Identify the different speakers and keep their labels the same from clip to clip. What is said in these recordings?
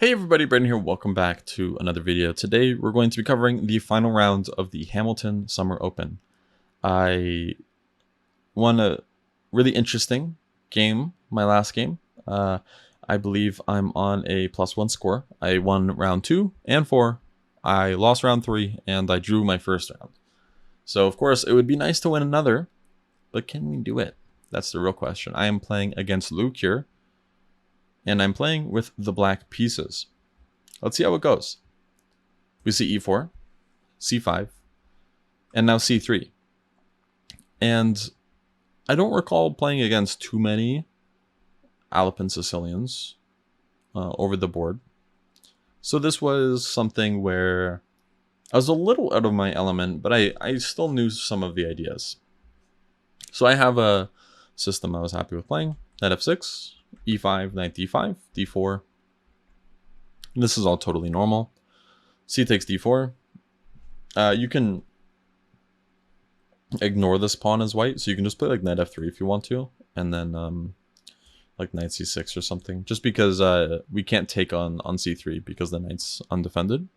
Speaker 1: Hey everybody, Brandon here. Welcome back to another video. Today we're going to be covering the final round of the Hamilton Summer Open. I won a really interesting game, my last game. I believe I'm on a +1 score. I won round 2 and 4. I lost round 3 and I drew my first round. So of course it would be nice to win another, but can we do it? That's the real question. I am playing against Luke here, and I'm playing with the black pieces. Let's see how it goes. We see e4, c5, and now c3. And I don't recall playing against too many Alpine Sicilians over the board. So this was something where I was a little out of my element, but I still knew some of the ideas. So I have a system I was happy with playing. Knight f6, e5, knight d5, d4. This is all totally normal. C takes d4. You can ignore this pawn as white, so you can just play like knight f3 if you want to, and then like knight c6 or something, just because we can't take on c3 because the knight's undefended.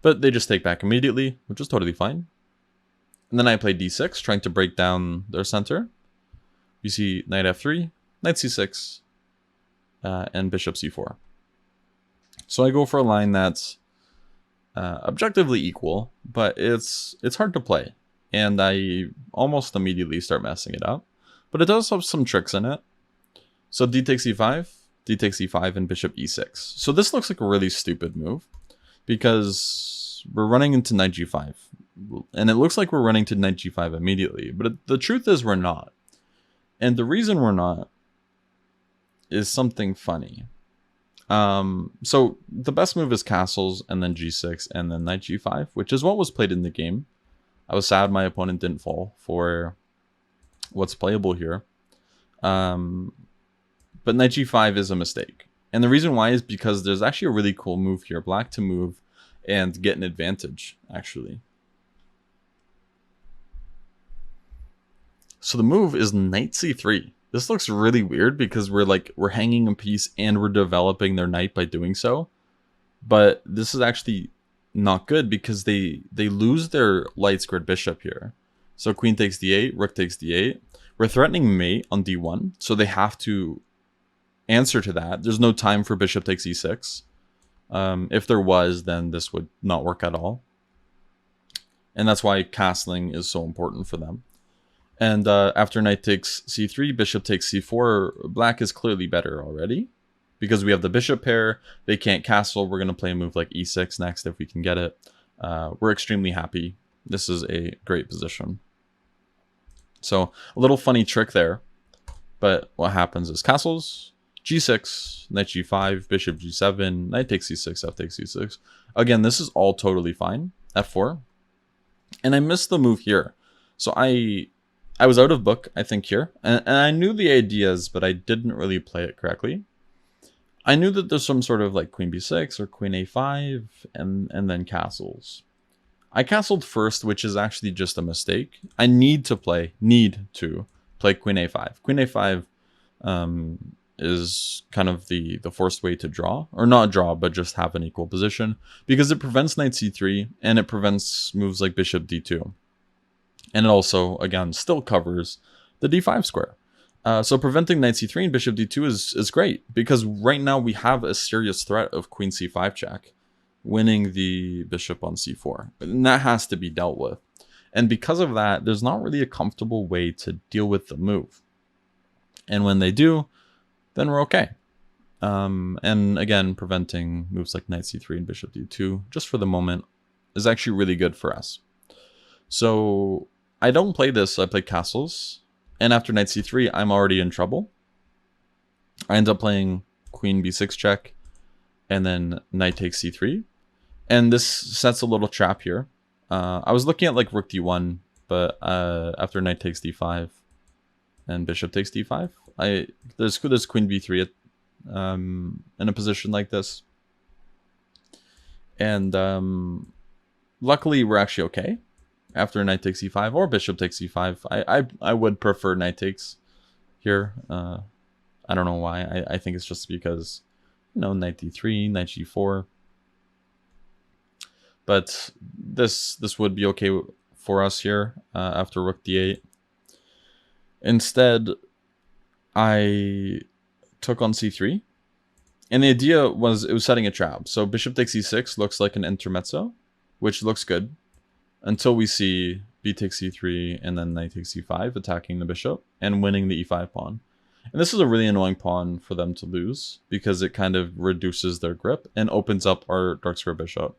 Speaker 1: But they just take back immediately, which is totally fine. And then I play d6, trying to break down their center. You see knight f3, knight c6, and bishop c4. So I go for a line that's objectively equal, but it's hard to play, and I almost immediately start messing it up. But it does have some tricks in it. So d takes e5, d takes e5, and bishop e6. So this looks like a really stupid move, because we're running into knight g5, and it looks like we're running to knight g5 immediately, but the truth is we're not. And the reason we're not is something funny. So the best move is castles and then g6 and then knight g5, which is what was played in the game. I was sad my opponent didn't fall for what's playable here. But knight g5 is a mistake. And the reason why is because there's actually a really cool move here. Black to move and get an advantage, actually. So the move is knight c3. This looks really weird because we're hanging a piece and we're developing their knight by doing so. But this is actually not good because they lose their light squared bishop here. So queen takes d8, rook takes d8. We're threatening mate on d1, so they have to answer to that. There's no time for bishop takes e6. If there was, then this would not work at all. And that's why castling is so important for them. And after knight takes c3, bishop takes c4, black is clearly better already. Because we have the bishop pair, they can't castle. We're going to play a move like e6 next if we can get it. We're extremely happy. This is a great position. So a little funny trick there. But what happens is castles, g6, knight g5, bishop g7, knight takes c6, f takes c6. Again, this is all totally fine. f4. And I missed the move here. So I was out of book, I think, here. And I knew the ideas, but I didn't really play it correctly. I knew that there's some sort of like queen b6 or queen a5 and then castles. I castled first, which is actually just a mistake. I need to play queen a5. Queen a5 is kind of the forced way to draw. Or not draw, but just have an equal position. Because it prevents knight c3, and it prevents moves like bishop d2. And it also, again, still covers the d5 square. So preventing knight c3 and bishop d2 is great, because right now we have a serious threat of queen c5 check, winning the bishop on c4. And that has to be dealt with. And because of that, there's not really a comfortable way to deal with the move. And when they do, then we're okay. And again, preventing moves like knight c3 and bishop d2, just for the moment, is actually really good for us. So I don't play this, I play castles. And after knight c3, I'm already in trouble. I end up playing queen b6 check, and then knight takes c3. And this sets a little trap here. I was looking at like rook d1, but after knight takes d5 and bishop takes d5, there's queen b3 in a position like this. And luckily we're actually okay. After knight takes e5 or bishop takes e5, I would prefer knight takes here. I don't know why. I think it's just because knight d3, knight g4. But this would be okay for us here after rook d8. Instead, I took on c3. And the idea was it was setting a trap. So bishop takes e6 looks like an intermezzo, which looks good until we see b takes e3 and then knight takes e5, attacking the bishop and winning the e5 pawn. And this is a really annoying pawn for them to lose because it kind of reduces their grip and opens up our dark square bishop.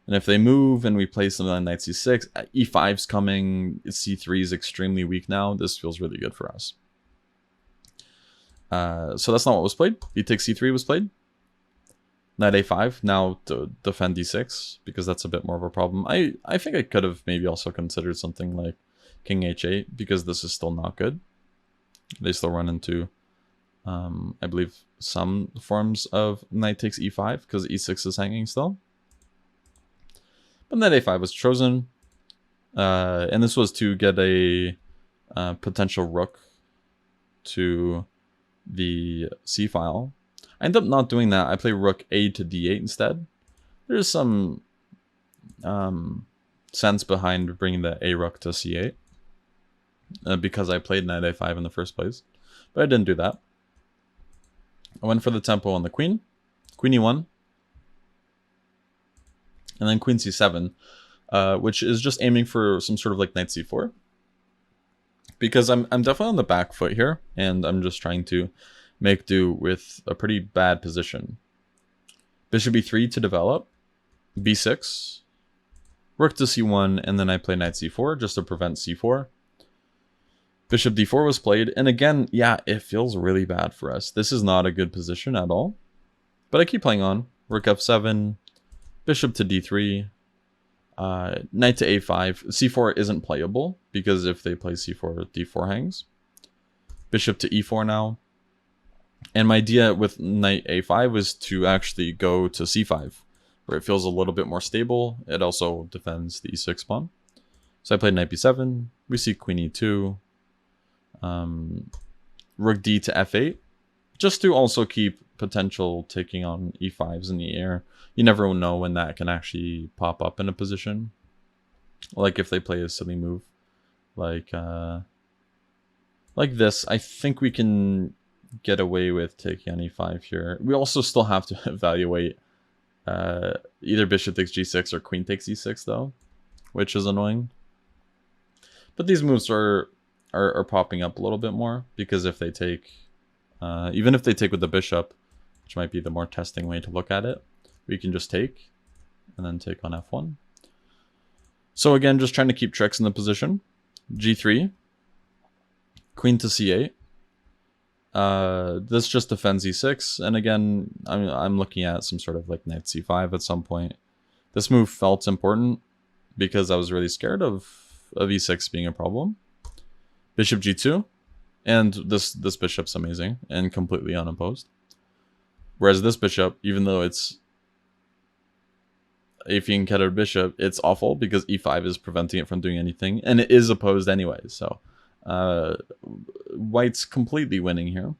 Speaker 1: And if they move and we play something like knight c6, e5's coming, c3 is extremely weak now. This feels really good for us. So that's not what was played. B takes c3 was played. Knight a5, now to defend d6, because that's a bit more of a problem. I think I could have maybe also considered something like king h8, because this is still not good. They still run into, I believe, some forms of knight takes e5, because e6 is hanging still. But knight a5 was chosen, and this was to get a potential rook to the c file. I end up not doing that. I play rook a to d8 instead. There's some sense behind bringing the a rook to c8 because I played knight a5 in the first place, but I didn't do that. I went for the tempo on the queen, queen e1, and then queen c7, which is just aiming for some sort of like knight c4. Because I'm definitely on the back foot here, and I'm just trying to make do with a pretty bad position. Bishop e3 to develop, b6, rook to c1, and then I play knight c4 just to prevent c4. Bishop d4 was played, and again, yeah, it feels really bad for us. This is not a good position at all. But I keep playing on. Rook f7, bishop to d3, knight to a5. c4 isn't playable because if they play c4, d4 hangs. Bishop to e4 now. And my idea with knight a5 was to actually go to c5, where it feels a little bit more stable. It also defends the e6 pawn. So I played knight b7. We see queen e2. Rook d to f8. Just to also keep potential taking on e5s in the air. You never know when that can actually pop up in a position. Like if they play a silly move. Like this. I think we can get away with taking on e5 here. We also still have to evaluate either bishop takes g6 or queen takes e6 though, which is annoying. But these moves are popping up a little bit more because if they take, even if they take with the bishop, which might be the more testing way to look at it, we can just take and then take on f1. So again, just trying to keep tricks in the position. g3, queen to c8. This just defends e6, and again, I'm looking at some sort of like knight c5 at some point. This move felt important because I was really scared of e6 being a problem. Bishop g2, and this bishop's amazing and completely unopposed. Whereas this bishop, even though it's a fianchettoed bishop, it's awful because e5 is preventing it from doing anything, and it is opposed anyway, so white's completely winning here.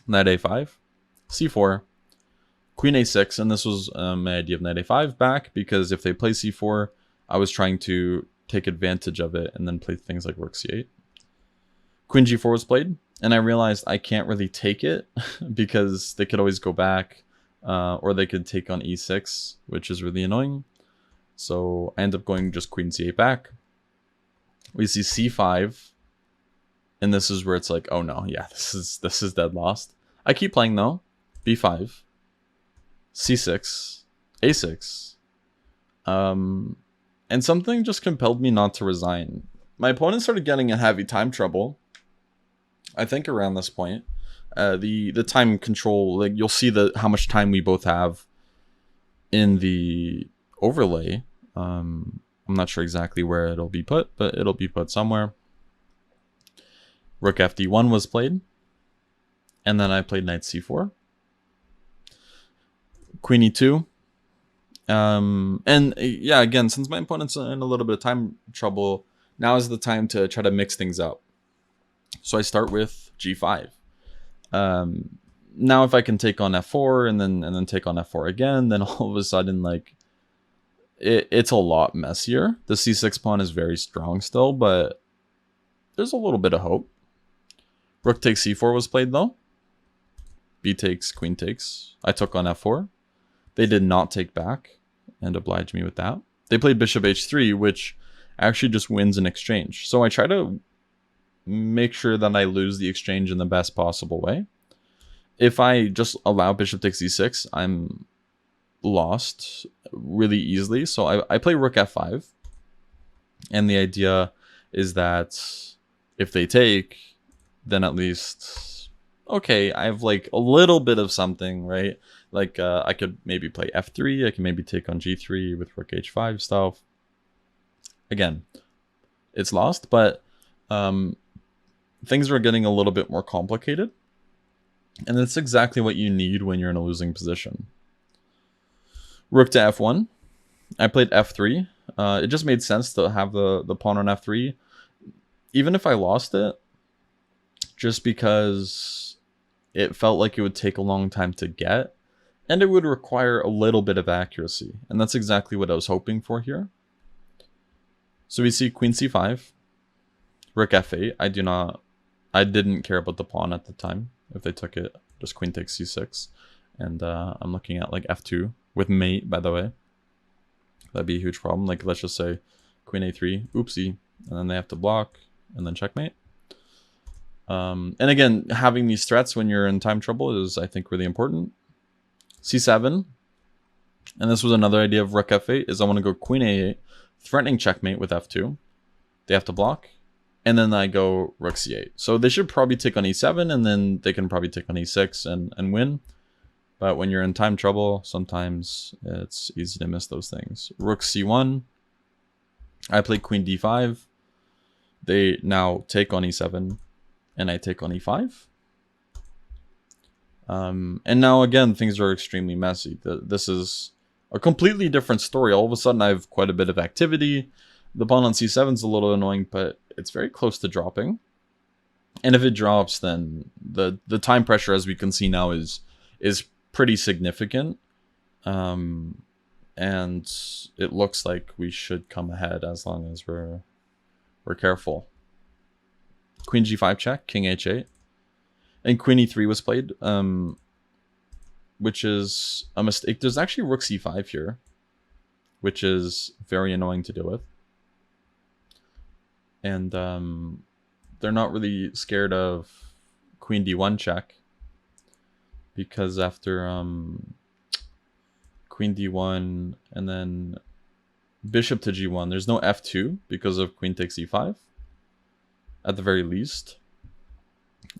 Speaker 1: Knight a5, c4, queen a6, and this was my idea of knight a5 back, because if they play c4, I was trying to take advantage of it and then play things like rook c8. Queen g4 was played, and I realized I can't really take it because they could always go back, or they could take on e6, which is really annoying. So I end up going just queen c8 back. We see c5, and this is where it's like, oh no, yeah, this is dead lost. I keep playing though. b5, c6, a6, and something just compelled me not to resign. My opponent started getting a heavy time trouble. I think around this point, the time control, like you'll see how much time we both have in the overlay. I'm not sure exactly where it'll be put, but it'll be put somewhere. Rook fd1 was played, and then I played knight c4, queen e2, and yeah, again, since my opponent's in a little bit of time trouble, now is the time to try to mix things up. So I start with g5. now if I can take on f4 and then take on f4 again, then all of a sudden, like, it's a lot messier. The c6 pawn is very strong still, but there's a little bit of hope. Rook takes c4 was played though. B takes, queen takes. I took on f4. They did not take back and oblige me with that. They played bishop h3, which actually just wins an exchange. So I try to make sure that I lose the exchange in the best possible way. If I just allow bishop takes e6, I'm lost really easily. So I play rook f5. And the idea is that if they take, then at least, okay, I have like a little bit of something, right? Like I could maybe play f3. I can maybe take on g3 with rook h5 stuff. Again, it's lost, but things are getting a little bit more complicated. And that's exactly what you need when you're in a losing position. Rook to f1. I played f3. It just made sense to have the pawn on f3. Even if I lost it, just because it felt like it would take a long time to get, and it would require a little bit of accuracy. And that's exactly what I was hoping for here. So we see queen c5, rook f8. I didn't care about the pawn at the time. If they took it, just queen takes c6. And I'm looking at like f2 with mate, by the way. That'd be a huge problem. Like, let's just say queen a3, oopsie, and then they have to block, and then checkmate. And again, having these threats when you're in time trouble is, I think, really important. c7, and this was another idea of rook f8, is I want to go queen a8, threatening checkmate with f2. They have to block, and then I go rook c8. So they should probably take on e7, and then they can probably take on e6 and win. But when you're in time trouble, sometimes it's easy to miss those things. Rook c1. I play queen d5. They now take on e7, and I take on e5. And now, again, things are extremely messy. This is a completely different story. All of a sudden, I have quite a bit of activity. The pawn on c7 is a little annoying, but it's very close to dropping. And if it drops, then the time pressure, as we can see now, is pretty significant. And it looks like we should come ahead as long as we're careful. Queen g5 check, king h8. And queen e3 was played, which is a mistake. There's actually rook c5 here, which is very annoying to deal with. And they're not really scared of queen d1 check, because after queen d1 and then bishop to g1, there's no f2 because of queen takes e5, at the very least.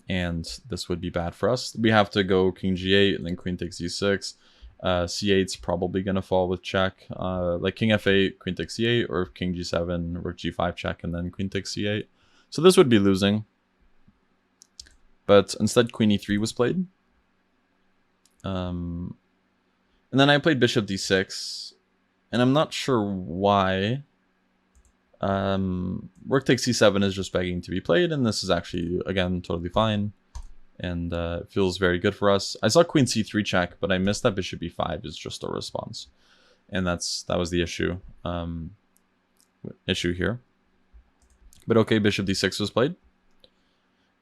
Speaker 1: And this would be bad for us. We have to go king g8 and then queen takes e6. c8's probably going to fall with check. Like king f8, queen takes c8, or king g7, rook g5 check, and then queen takes c8. So this would be losing. But instead, queen e3 was played. And then I played bishop d6. And I'm not sure why. Rook takes c7 is just begging to be played, and this is actually, again, totally fine. And it feels very good for us. I saw queen c3 check, but I missed that bishop e5 is just a response. And that was the issue here. But okay, bishop d6 was played.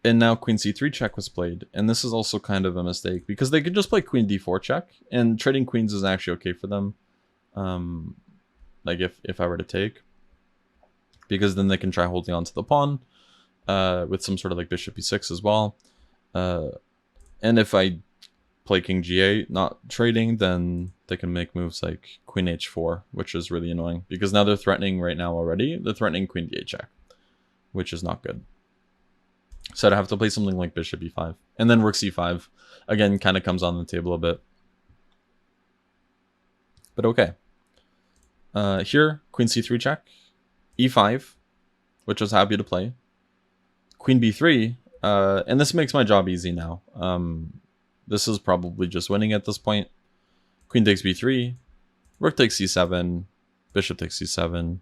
Speaker 1: And now queen c3 check was played. And this is also kind of a mistake, because they could just play queen d4 check, and trading queens is actually okay for them. Like if I were to take, because then they can try holding on to the pawn with some sort of like bishop e6 as well. And if I play king g8, not trading, then they can make moves like queen h4, which is really annoying, because now they're threatening right now already. They're threatening queen d8 check, which is not good. So I'd have to play something like bishop e5. And then rook c5, again, kind of comes on the table a bit. But okay. Here, queen c3 check, e5, which I was happy to play, queen b3, and this makes my job easy now. This is probably just winning at this point. Queen takes b3, rook takes c7, bishop takes c7,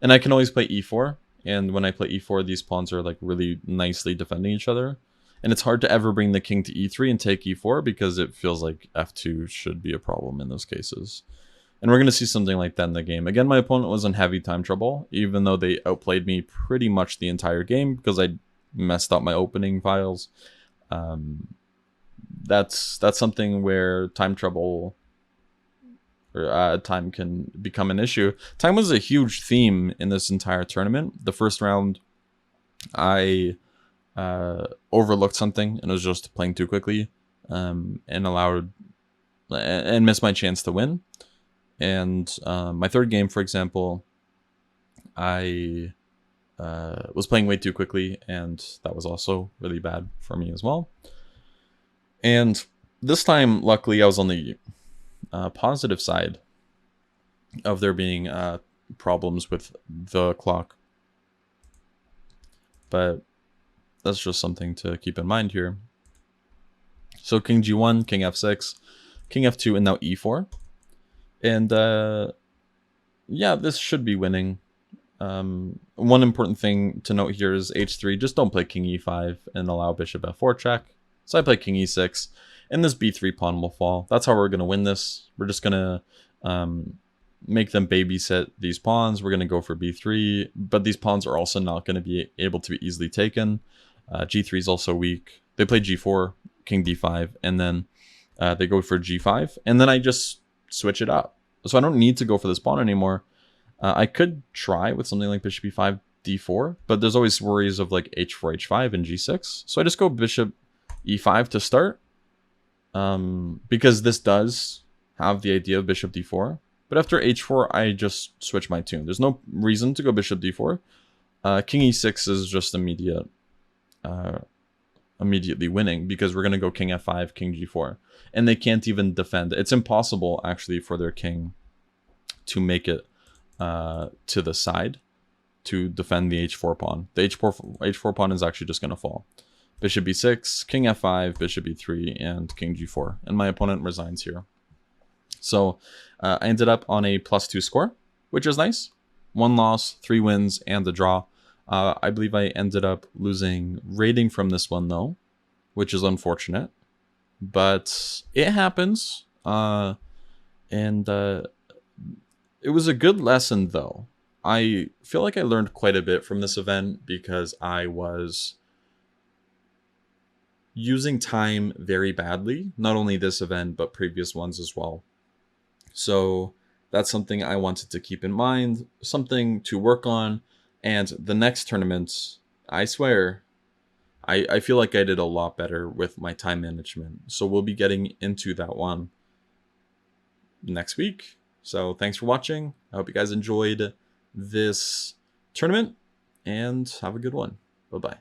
Speaker 1: and I can always play e4, and when I play e4, these pawns are like really nicely defending each other. And it's hard to ever bring the king to e3 and take e4 because it feels like f2 should be a problem in those cases. And we're going to see something like that in the game. Again, my opponent was in heavy time trouble, even though they outplayed me pretty much the entire game because I messed up my opening files. That's something where time trouble or time can become an issue. Time was a huge theme in this entire tournament. The first round, I overlooked something and was just playing too quickly, and missed my chance to win. And my third game, for example, I was playing way too quickly, and that was also really bad for me as well. And this time, luckily, I was on the positive side of there being problems with the clock. But that's just something to keep in mind here. So king g1, king f6, king f2, and now e4. And yeah, this should be winning. One important thing to note here is h3. Just don't play king e5 and allow bishop f4 check. So I play king e6, and this b3 pawn will fall. That's how we're going to win this. We're just going to make them babysit these pawns. We're going to go for b3, but these pawns are also not going to be able to be easily taken. G3 is also weak. They play g4, king d5, and then they go for g5, and then I just switch it up. So I don't need to go for this pawn anymore. I could try with something like bishop e5, d4, but there's always worries of like h4, h5, and g6. So I just go bishop e5 to start, because this does have the idea of bishop d4. But after h4, I just switch my tune. There's no reason to go bishop d4. King e6 is just immediately winning because we're going to go king f5, king g4. And they can't even defend. It's impossible, actually, for their king to make it to the side to defend the h4 pawn. The h4 pawn is actually just going to fall. Bishop b6, king f5, bishop e3, and king g4. And my opponent resigns here. So I ended up on a +2 score, which is nice. 1 loss, 3 wins, and a draw. I believe I ended up losing rating from this one, though, which is unfortunate. But it happens. And it was a good lesson, though. I feel like I learned quite a bit from this event because I was using time very badly. Not only this event, but previous ones as well. So that's something I wanted to keep in mind, something to work on. And the next tournament, I swear, I feel like I did a lot better with my time management. So we'll be getting into that one next week. So thanks for watching. I hope you guys enjoyed this tournament and have a good one. Bye-bye.